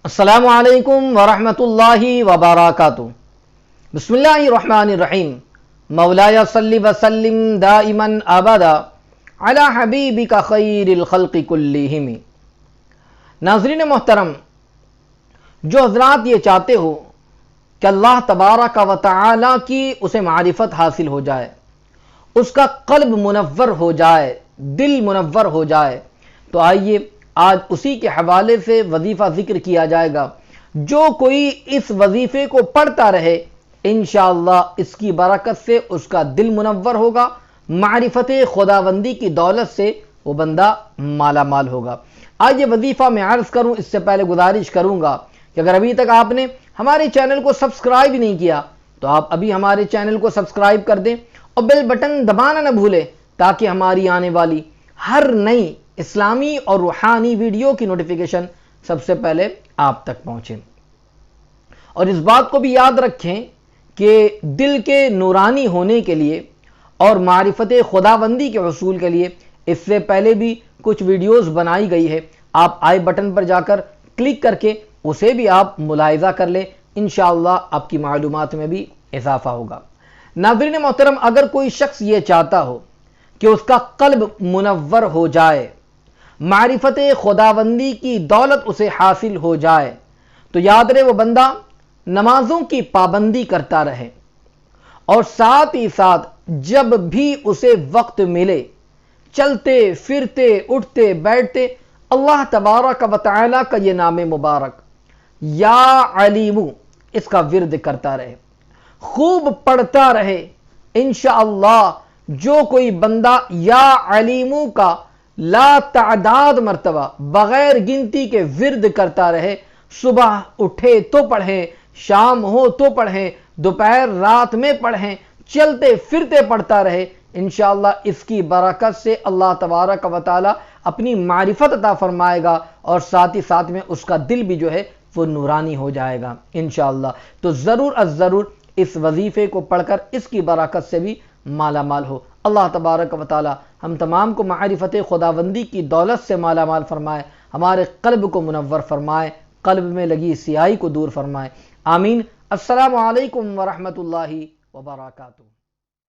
السلام علیکم ورحمۃ اللہ وبرکاتہ۔ بسم اللہ الرحمن الرحیم۔ مولاي صلی وسلم دائما ابدا علی حبیبک خیر الخلق کلہم۔ ناظرین محترم، جو حضرات یہ چاہتے ہو کہ اللہ تبارک و تعالی کی اسے معرفت حاصل ہو جائے، اس کا قلب منور ہو جائے، دل منور ہو جائے، تو آئیے آج اسی کے حوالے سے وظیفہ ذکر کیا جائے گا۔ جو کوئی اس وظیفے کو پڑھتا رہے انشاءاللہ اس کی برکت سے اس کا دل منور ہوگا، معرفت خداوندی کی دولت سے وہ بندہ مالا مال ہوگا۔ آج یہ وظیفہ میں عرض کروں اس سے پہلے گزارش کروں گا کہ اگر ابھی تک آپ نے ہمارے چینل کو سبسکرائب نہیں کیا تو آپ ابھی ہمارے چینل کو سبسکرائب کر دیں اور بیل بٹن دبانا نہ بھولیں تاکہ ہماری آنے والی ہر نئی اسلامی اور روحانی ویڈیو کی نوٹیفیکیشن سب سے پہلے آپ تک پہنچے۔ اور اس بات کو بھی یاد رکھیں کہ دل کے نورانی ہونے کے لیے اور معرفت خداوندی کے حصول کے لیے اس سے پہلے بھی کچھ ویڈیوز بنائی گئی ہے، آپ آئی بٹن پر جا کر کلک کر کے اسے بھی آپ ملاحظہ کر لیں، انشاءاللہ آپ کی معلومات میں بھی اضافہ ہوگا۔ ناظرین محترم، اگر کوئی شخص یہ چاہتا ہو کہ اس کا قلب منور ہو جائے، معرفت خداوندی کی دولت اسے حاصل ہو جائے، تو یاد رہے وہ بندہ نمازوں کی پابندی کرتا رہے اور ساتھ ہی ساتھ جب بھی اسے وقت ملے چلتے پھرتے اٹھتے بیٹھتے اللہ تبارک و تعالی کا یہ نام مبارک یا علیم اس کا ورد کرتا رہے، خوب پڑھتا رہے۔ انشاءاللہ جو کوئی بندہ یا علیم کا لا تعداد مرتبہ بغیر گنتی کے ورد کرتا رہے، صبح اٹھے تو پڑھیں، شام ہو تو پڑھیں، دوپہر رات میں پڑھیں، چلتے پھرتے پڑھتا رہے، انشاءاللہ اس کی برکت سے اللہ تبارک و تعالی اپنی معرفت عطا فرمائے گا اور ساتھ ہی ساتھ میں اس کا دل بھی جو ہے وہ نورانی ہو جائے گا انشاءاللہ۔ تو ضرور از ضرور اس وظیفے کو پڑھ کر اس کی برکت سے بھی مالا مال ہو۔ اللہ تبارک و تعالی ہم تمام کو معرفت خداوندی کی دولت سے مالا مال فرمائے، ہمارے قلب کو منور فرمائے، قلب میں لگی سیاہی کو دور فرمائے، آمین۔ السلام علیکم ورحمۃ اللہ وبرکاتہ۔